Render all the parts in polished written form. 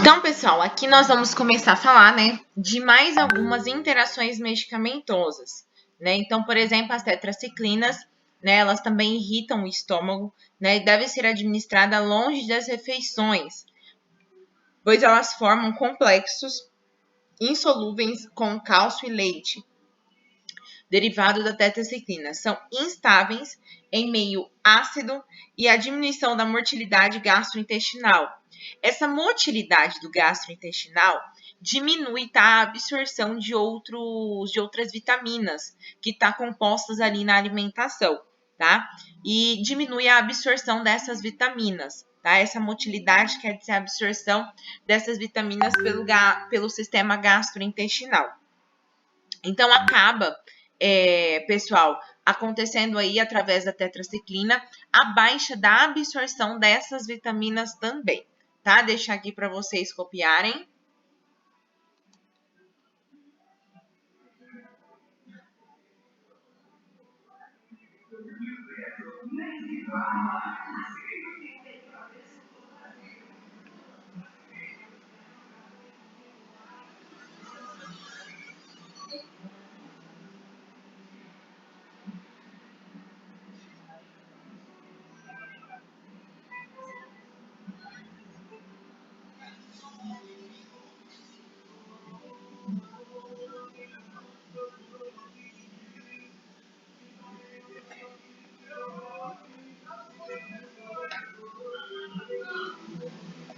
Então, pessoal, aqui nós vamos começar a falar, né, de mais algumas interações medicamentosas, né? Então, por exemplo, as tetraciclinas, né, elas também irritam o estômago, né, e devem ser administradas longe das refeições, pois elas formam complexos insolúveis com cálcio e leite, derivado da tetraciclina. São instáveis em meio ácido e a diminuição da motilidade gastrointestinal. Essa motilidade do gastrointestinal diminui, tá, a absorção de outras vitaminas que estão compostas ali na alimentação, tá? E diminui a absorção dessas vitaminas, tá? Essa motilidade quer dizer a absorção dessas vitaminas pelo sistema gastrointestinal. Então, acaba, pessoal, acontecendo aí através da tetraciclina a baixa da absorção dessas vitaminas também, tá? Deixar aqui para vocês copiarem.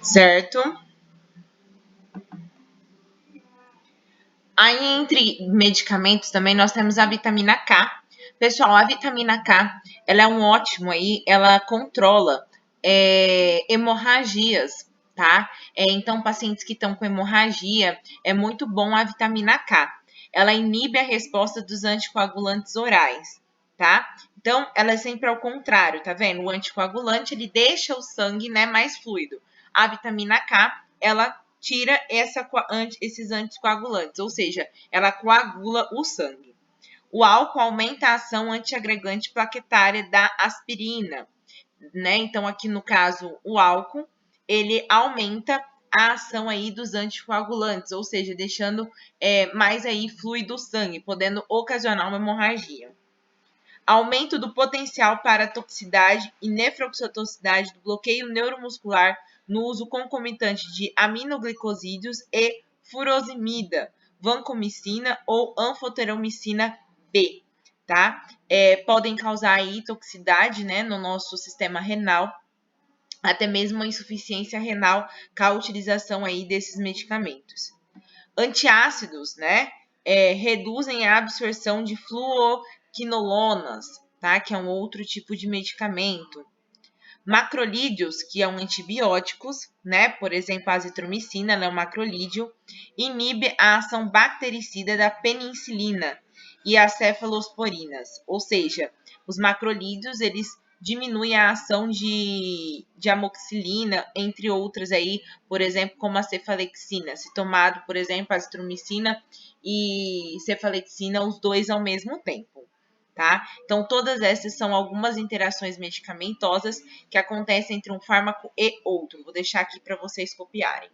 Certo? Aí, entre medicamentos também, nós temos a vitamina K. Pessoal, a vitamina K, ela é um ótimo aí, ela controla hemorragias, tá? Então, pacientes que estão com hemorragia, é muito bom a vitamina K. Ela inibe a resposta dos anticoagulantes orais, tá? Então, ela é sempre ao contrário, tá vendo? O anticoagulante, ele deixa o sangue, né, mais fluido. A vitamina K, ela tira esses anticoagulantes, ou seja, ela coagula o sangue. O álcool aumenta a ação antiagregante plaquetária da aspirina, né? Então, aqui no caso, o álcool, ele aumenta a ação aí dos anticoagulantes, ou seja, deixando mais aí fluido o sangue, podendo ocasionar uma hemorragia. Aumento do potencial para toxicidade e nefrotoxicidade do bloqueio neuromuscular no uso concomitante de aminoglicosídeos e furosemida, vancomicina ou anfoteromicina B, tá? Podem causar aí toxicidade, né, no nosso sistema renal, até mesmo uma insuficiência renal com a utilização aí desses medicamentos. Antiácidos, né, reduzem a absorção de fluoquinolonas, tá, que é um outro tipo de medicamento. Macrolídeos, que são antibióticos, né, por exemplo, a azitromicina, ela é um macrolídeo, inibe a ação bactericida da penicilina e as cefalosporinas, ou seja, os macrolídeos, eles diminuem a ação de amoxicilina, entre outras aí, por exemplo, como a cefalexina. Se tomado, por exemplo, azitromicina e cefalexina, os dois ao mesmo tempo, tá? Então, todas essas são algumas interações medicamentosas que acontecem entre um fármaco e outro. Vou deixar aqui para vocês copiarem.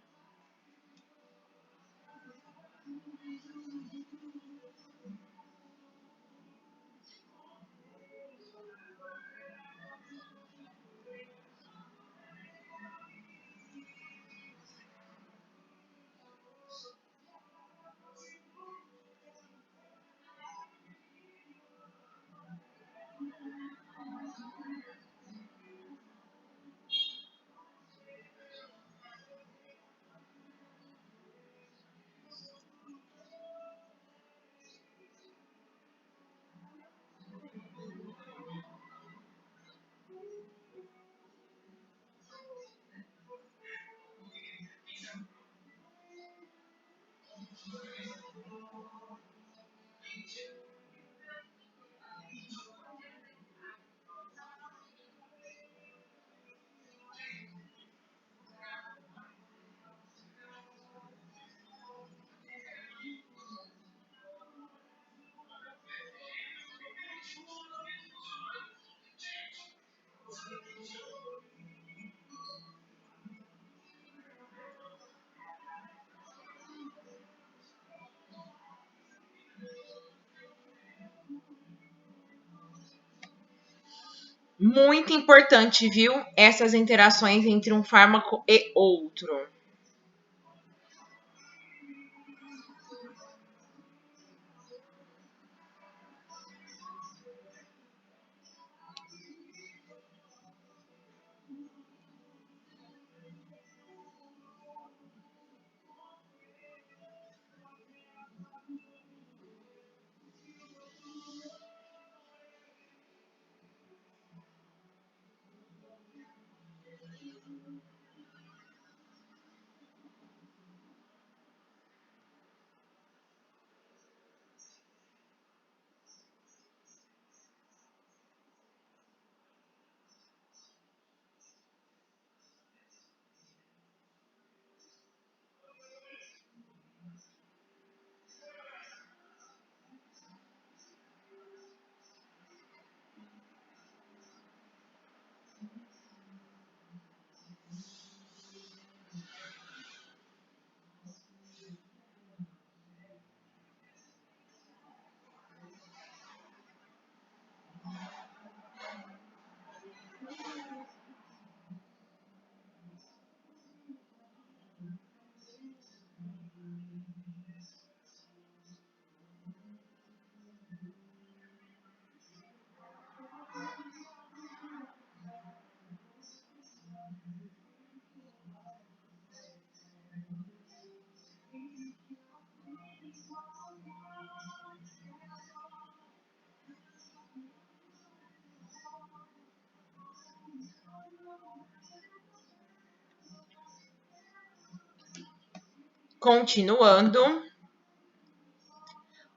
Muito importante, viu? Essas interações entre um fármaco e outro. Continuando,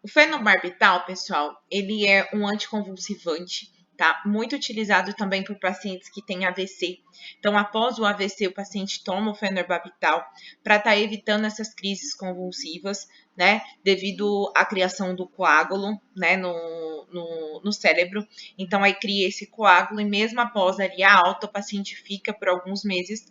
o fenobarbital, pessoal, ele é um anticonvulsivante, tá? Muito utilizado também por pacientes que têm AVC. Então, após o AVC, o paciente toma o fenobarbital para estar evitando essas crises convulsivas, né? Devido à criação do coágulo, né? No cérebro. Então, aí cria esse coágulo e mesmo após ali a alta, o paciente fica por alguns meses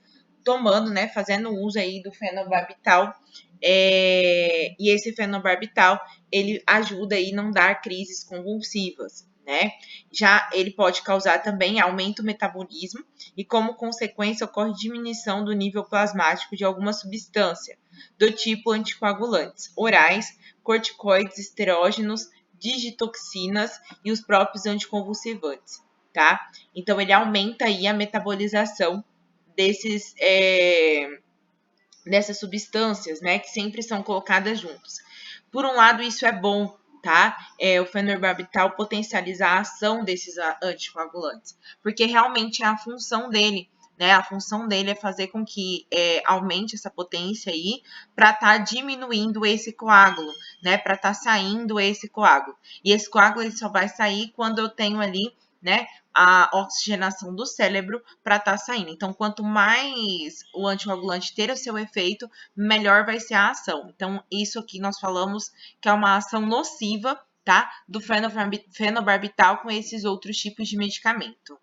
tomando, né? Fazendo uso aí do fenobarbital. E esse fenobarbital ele ajuda aí não dar crises convulsivas, né? Já ele pode causar também aumento do metabolismo e, como consequência, ocorre diminuição do nível plasmático de alguma substância, do tipo anticoagulantes orais, corticoides, esterógenos, digitoxinas e os próprios anticonvulsivantes, tá? Então, ele aumenta aí a metabolização dessas substâncias, né, que sempre são colocadas juntos. Por um lado, isso é bom, tá? O fenobarbital potencializa a ação desses anticoagulantes, porque realmente é a função dele, né? A função dele é fazer com que aumente essa potência aí para estar diminuindo esse coágulo, né? Para estar saindo esse coágulo. E esse coágulo ele só vai sair quando eu tenho ali, né? A oxigenação do cérebro para estar saindo. Então, quanto mais o anticoagulante ter o seu efeito, melhor vai ser a ação. Então, isso aqui nós falamos que é uma ação nociva, tá? Do fenobarbital com esses outros tipos de medicamento.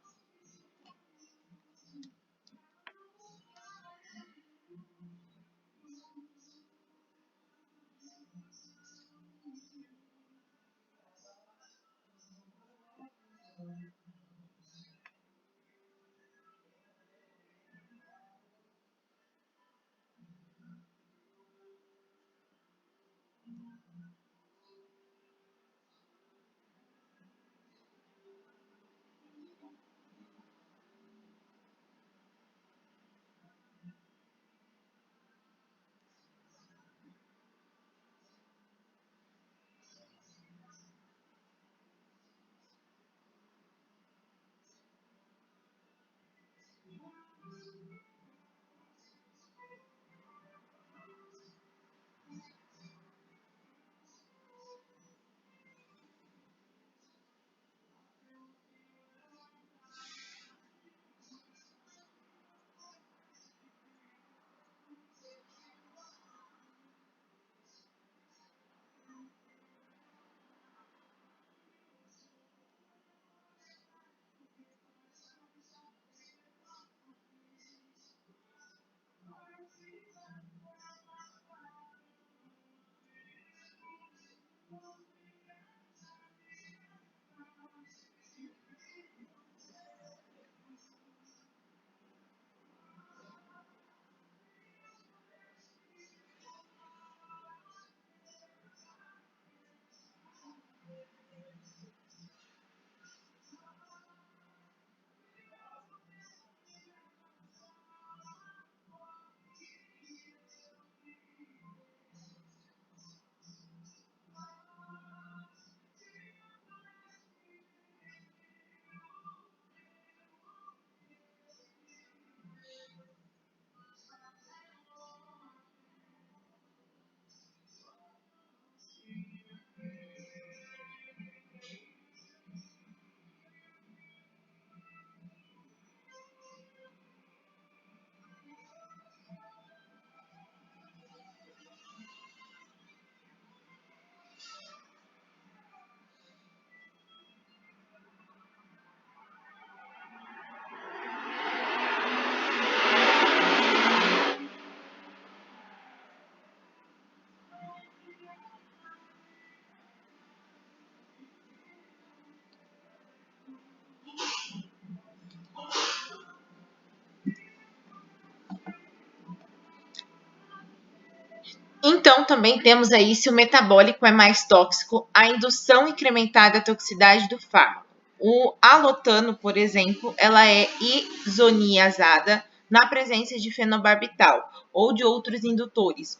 Então, também temos aí, se o metabólico é mais tóxico, a indução incrementada da toxicidade do fármaco. O alotano, por exemplo, ela é isoniazada na presença de fenobarbital ou de outros indutores,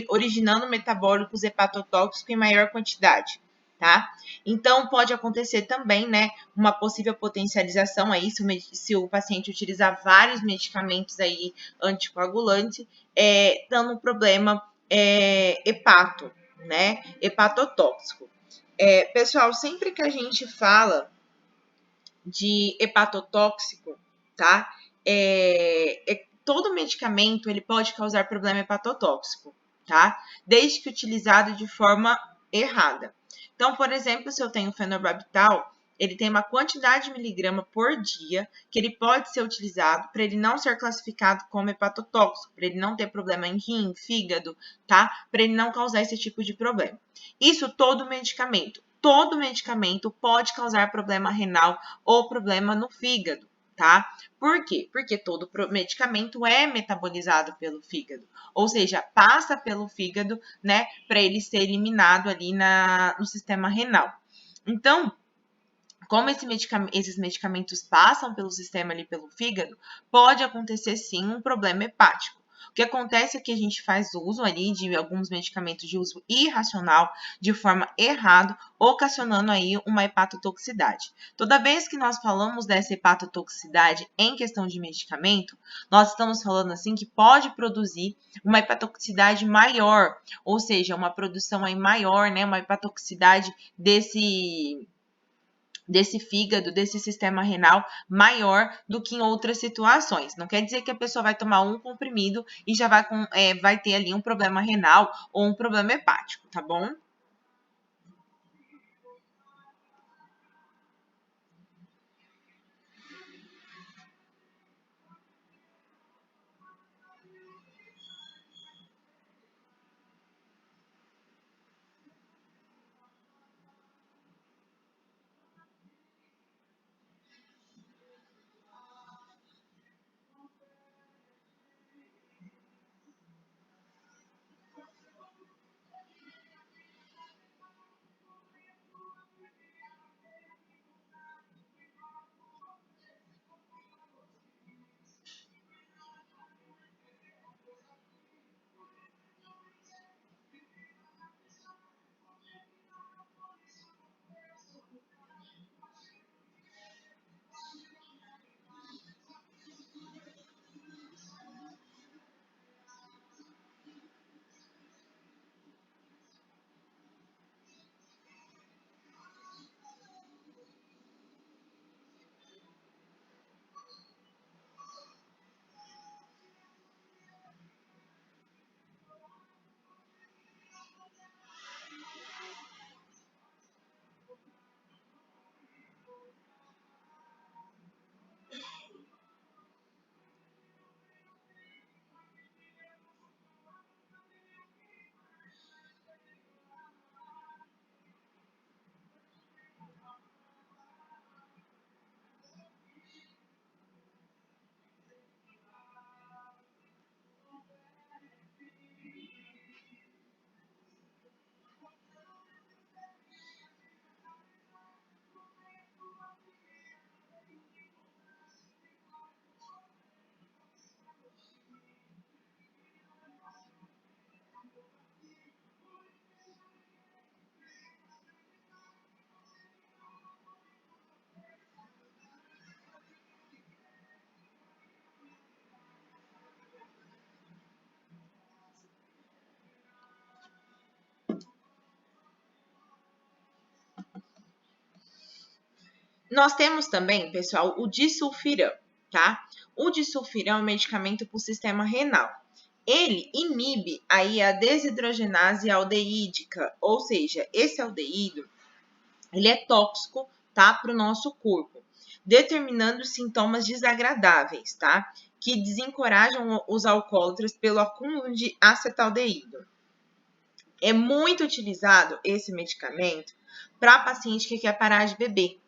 originando metabólicos hepatotóxicos em maior quantidade, tá? Então, pode acontecer também, né, uma possível potencialização aí, se o paciente utilizar vários medicamentos aí anticoagulantes, dando um problema hepato, né? Hepatotóxico. Pessoal, sempre que a gente fala de hepatotóxico, tá? Todo medicamento ele pode causar problema hepatotóxico, tá? Desde que utilizado de forma errada. Então, por exemplo, se eu tenho fenobarbital, ele tem uma quantidade de miligrama por dia que ele pode ser utilizado para ele não ser classificado como hepatotóxico, para ele não ter problema em rim, fígado, tá? Para ele não causar esse tipo de problema. Isso todo medicamento. Todo medicamento pode causar problema renal ou problema no fígado, tá? Por quê? Porque todo medicamento é metabolizado pelo fígado, ou seja, passa pelo fígado, né, para ele ser eliminado ali no sistema renal. Então, como esses medicamentos passam pelo sistema ali, pelo fígado, pode acontecer sim um problema hepático. O que acontece é que a gente faz uso ali de alguns medicamentos de uso irracional, de forma errada, ocasionando aí uma hepatotoxicidade. Toda vez que nós falamos dessa hepatotoxicidade em questão de medicamento, nós estamos falando assim que pode produzir uma hepatotoxicidade maior, ou seja, uma produção aí maior, né, uma hepatotoxicidade desse fígado, desse sistema renal maior do que em outras situações. Não quer dizer que a pessoa vai tomar um comprimido e já vai ter ali um problema renal ou um problema hepático, tá bom? Nós temos também, pessoal, o disulfiram, tá? O disulfiram é um medicamento para o sistema renal. Ele inibe aí a desidrogenase aldeídica, ou seja, esse aldeído, ele é tóxico, tá, para o nosso corpo, determinando sintomas desagradáveis, tá? Que desencorajam os alcoólatras pelo acúmulo de acetaldeído. É muito utilizado esse medicamento para paciente que quer parar de beber,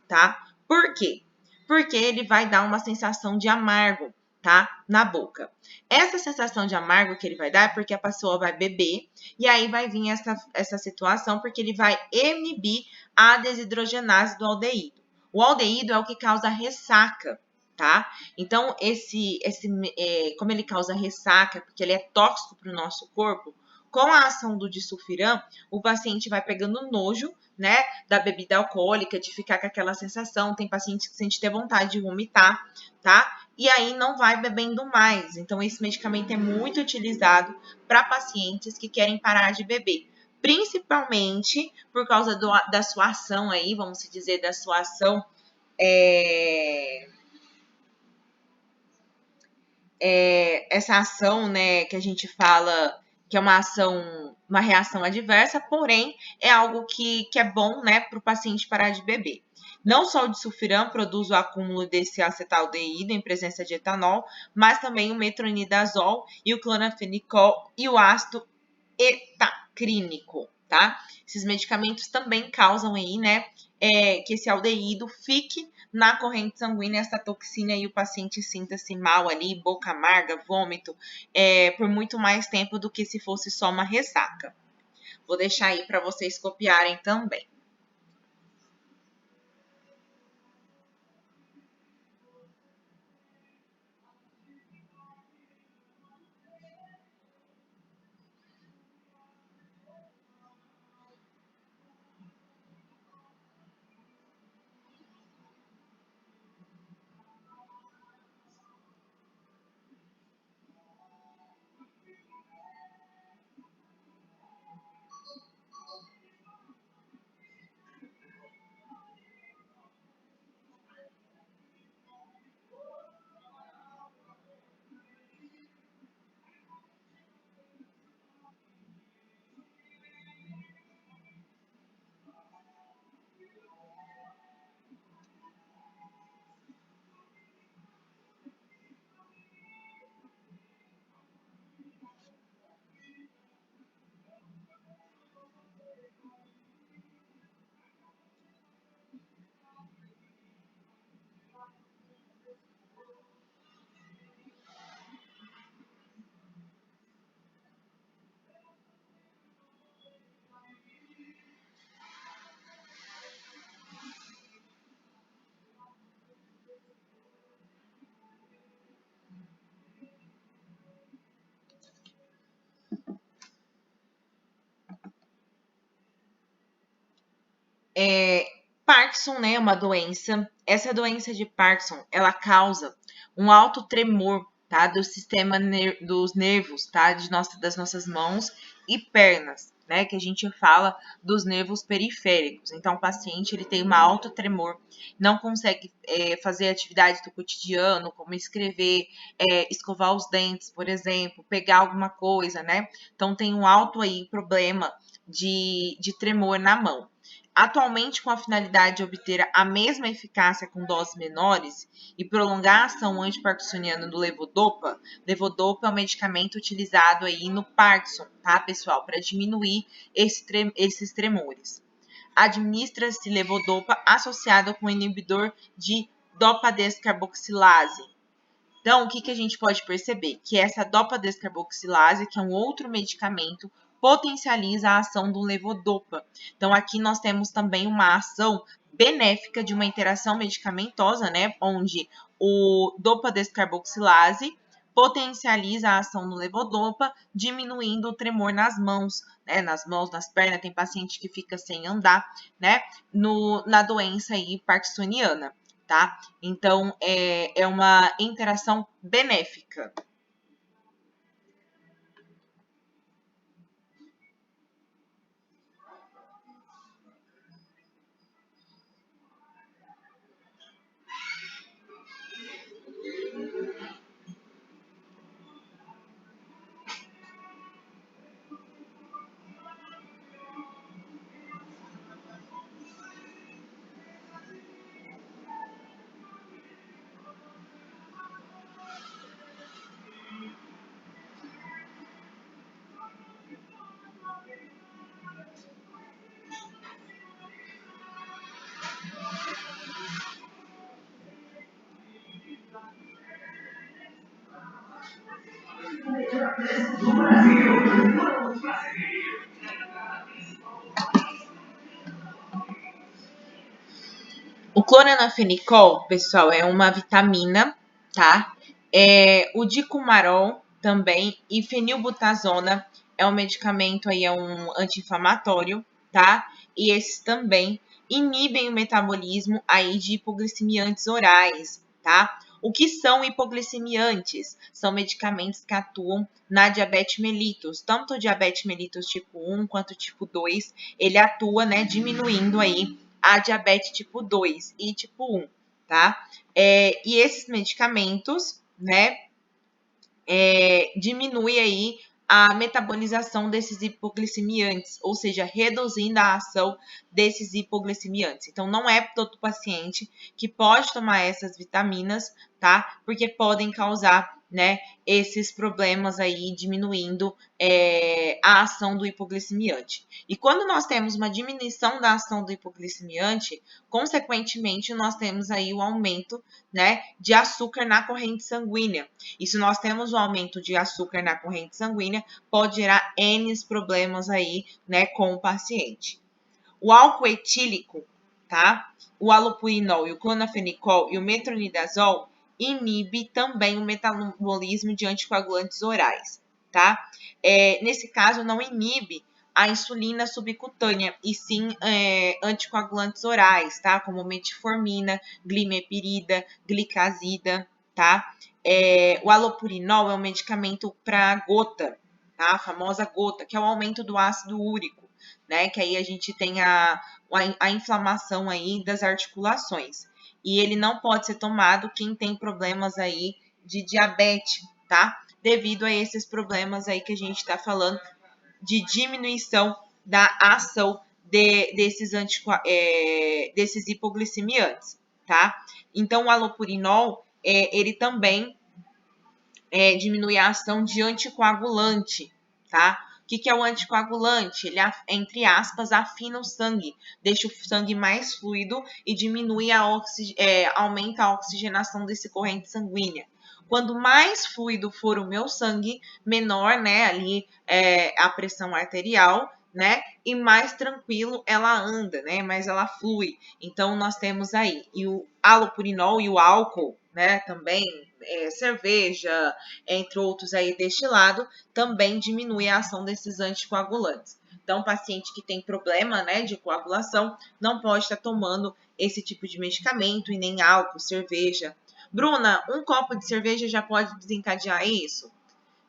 tá? Por quê? Porque ele vai dar uma sensação de amargo, tá? Na boca. Essa sensação de amargo que ele vai dar é porque a pessoa vai beber e aí vai vir essa situação porque ele vai inibir a desidrogenase do aldeído. O aldeído é o que causa ressaca, tá? Então, como ele causa ressaca, porque ele é tóxico para o nosso corpo, com a ação do disulfiram, o paciente vai pegando nojo, né, da bebida alcoólica, de ficar com aquela sensação. Tem paciente que sente ter vontade de vomitar, tá? E aí não vai bebendo mais. Então, esse medicamento é muito utilizado para pacientes que querem parar de beber. Principalmente por causa da sua ação aí, vamos dizer, da sua ação essa ação, né, que a gente fala que é uma ação, uma reação adversa, porém é algo que é bom, né, para o paciente parar de beber. Não só o disulfiram produz o acúmulo desse acetaldeído em presença de etanol, mas também o metronidazol e o clonafenicol e o ácido etacrínico, tá? Esses medicamentos também causam aí, né, que esse aldeído fique na corrente sanguínea, essa toxina, e o paciente sinta-se mal ali, boca amarga, vômito, por muito mais tempo do que se fosse só uma ressaca. Vou deixar aí para vocês copiarem também. Parkinson, né, é uma doença. Essa doença de Parkinson, ela causa um alto tremor, tá, do sistema dos nervos, tá, das nossas mãos e pernas, né, que a gente fala dos nervos periféricos. Então, o paciente ele tem uma alto tremor, não consegue fazer atividades do cotidiano, como escrever, escovar os dentes, por exemplo, pegar alguma coisa, né? Então, tem um alto aí problema de tremor na mão. Atualmente, com a finalidade de obter a mesma eficácia com doses menores e prolongar a ação antiparkinsoniana do levodopa, levodopa é um medicamento utilizado aí no Parkinson, tá, pessoal, para diminuir esses tremores. Administra-se levodopa associado com inibidor de dopa-descarboxilase. Então, o que a gente pode perceber? Que essa dopa-descarboxilase, que é um outro medicamento, potencializa a ação do levodopa. Então, aqui nós temos também uma ação benéfica de uma interação medicamentosa, né? Onde o dopa-descarboxilase potencializa a ação do levodopa, diminuindo o tremor nas mãos, né? Nas mãos, nas pernas, tem paciente que fica sem andar, né? Na doença aí parkinsoniana, tá? Então, é uma interação benéfica. O cloranafenicol, pessoal, é uma vitamina, tá? O dicumarol também e fenilbutazona é um medicamento aí, é um anti-inflamatório, tá? E esses também inibem o metabolismo aí de hipoglicemiantes orais, tá? O que são hipoglicemiantes? São medicamentos que atuam na diabetes mellitus, tanto o diabetes mellitus tipo 1 quanto tipo 2, ele atua, né, diminuindo aí a diabetes tipo 2 e tipo 1, tá? E esses medicamentos, né, diminui aí a metabolização desses hipoglicemiantes, ou seja, reduzindo a ação desses hipoglicemiantes. Então, não é todo paciente que pode tomar essas vitaminas, tá? Porque podem causar, né, esses problemas aí, diminuindo a ação do hipoglicemiante. E quando nós temos uma diminuição da ação do hipoglicemiante, consequentemente, nós temos aí o aumento, né, de açúcar na corrente sanguínea. E se nós temos um aumento de açúcar na corrente sanguínea, pode gerar N problemas aí, né, com o paciente. O álcool etílico, tá? O alopurinol e o clonafenicol e o metronidazol inibe também o metabolismo de anticoagulantes orais, tá? Nesse caso, não inibe a insulina subcutânea, e sim anticoagulantes orais, tá? Como metformina, glimepirida, glicazida, tá? O alopurinol é um medicamento para gota, tá? A famosa gota, que é o aumento do ácido úrico, né? Que aí a gente tem a inflamação aí das articulações. E ele não pode ser tomado quem tem problemas aí de diabetes, tá? Devido a esses problemas aí que a gente está falando de diminuição da ação desses hipoglicemiantes, tá? Então, o alopurinol, ele também diminui a ação de anticoagulante, tá? O que é o anticoagulante? Ele, entre aspas, afina o sangue, deixa o sangue mais fluido e diminui aumenta a oxigenação desse corrente sanguínea. Quando mais fluido for o meu sangue, menor, né, ali a pressão arterial, né, e mais tranquilo ela anda, né, mais ela flui. Então, nós temos aí e o alopurinol e o álcool, né, também, cerveja, entre outros aí deste lado, também diminui a ação desses anticoagulantes. Então, paciente que tem problema, né, de coagulação não pode estar tomando esse tipo de medicamento e nem álcool, cerveja. Bruna, um copo de cerveja já pode desencadear isso?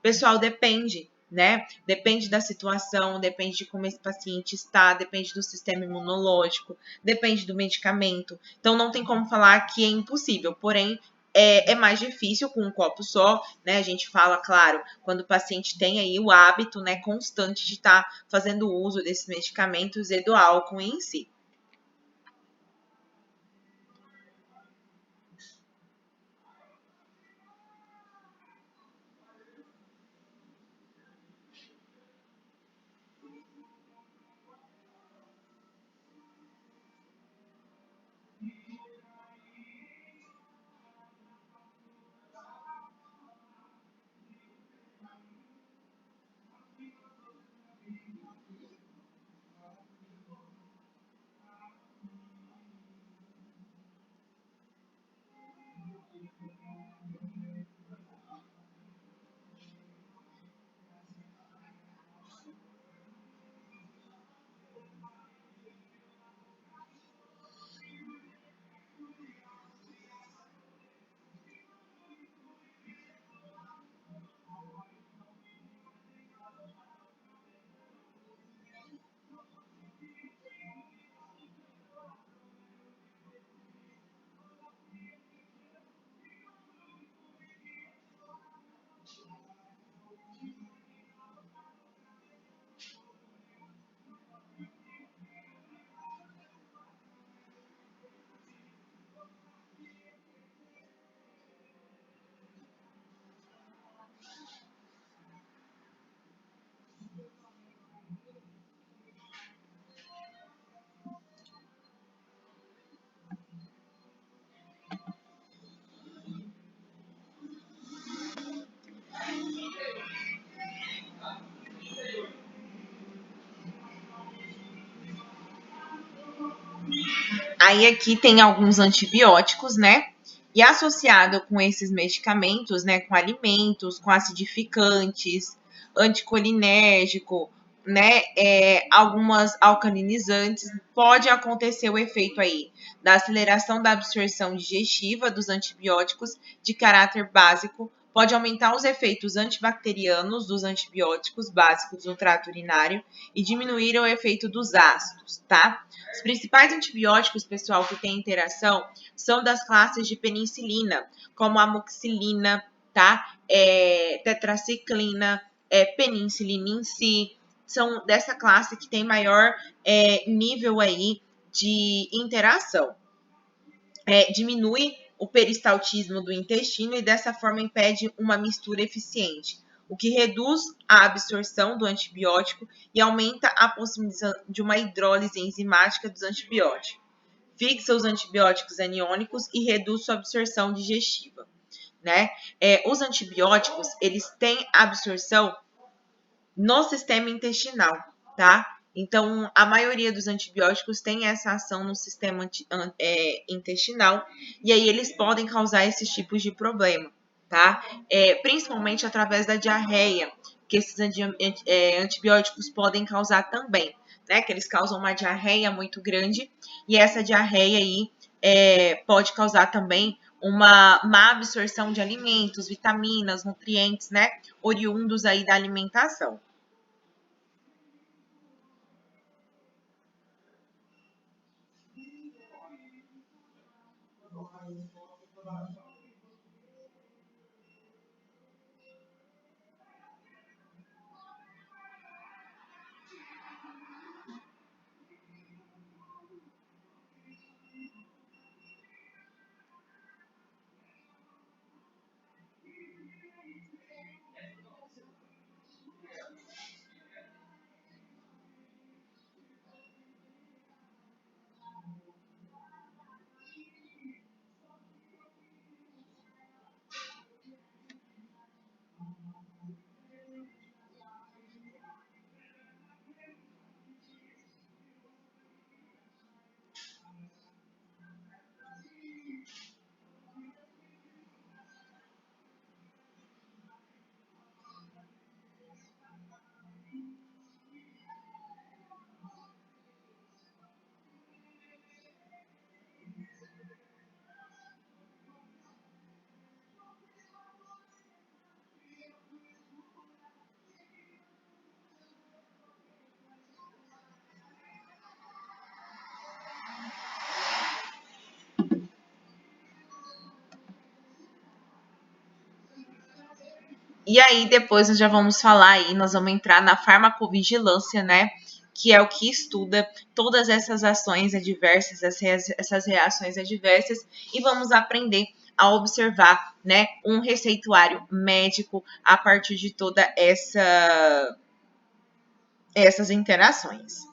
Pessoal, depende, né? Depende da situação, depende de como esse paciente está, depende do sistema imunológico, depende do medicamento. Então, não tem como falar que é impossível, porém, é mais difícil com um copo só, né? A gente fala, claro, quando o paciente tem aí o hábito, né, constante de estar fazendo uso desses medicamentos e do álcool em si. Aí aqui tem alguns antibióticos, né? E associado com esses medicamentos, né, com alimentos, com acidificantes, anticolinérgico, né, algumas alcalinizantes, pode acontecer o efeito aí da aceleração da absorção digestiva dos antibióticos de caráter básico, pode aumentar os efeitos antibacterianos dos antibióticos básicos no trato urinário e diminuir o efeito dos ácidos, tá? Os principais antibióticos, pessoal, que têm interação são das classes de penicilina, como a amoxicilina, tá? Tetraciclina, penicilina em si, são dessa classe que tem maior nível aí de interação. Diminui o peristaltismo do intestino e dessa forma impede uma mistura eficiente, o que reduz a absorção do antibiótico e aumenta a possibilidade de uma hidrólise enzimática dos antibióticos. Fixa os antibióticos aniônicos e reduz sua absorção digestiva, né? Os antibióticos, eles têm absorção no sistema intestinal, tá? Então, a maioria dos antibióticos tem essa ação no sistema intestinal e aí eles podem causar esses tipos de problema, tá? Principalmente através da diarreia, que esses antibióticos podem causar também, né? Que eles causam uma diarreia muito grande e essa diarreia aí pode causar também uma má absorção de alimentos, vitaminas, nutrientes, né? Oriundos aí da alimentação. E aí, depois nós já vamos falar aí, nós vamos entrar na farmacovigilância, né? Que é o que estuda todas essas ações adversas, essas reações adversas, e vamos aprender a observar, né, um receituário médico a partir de toda essas interações.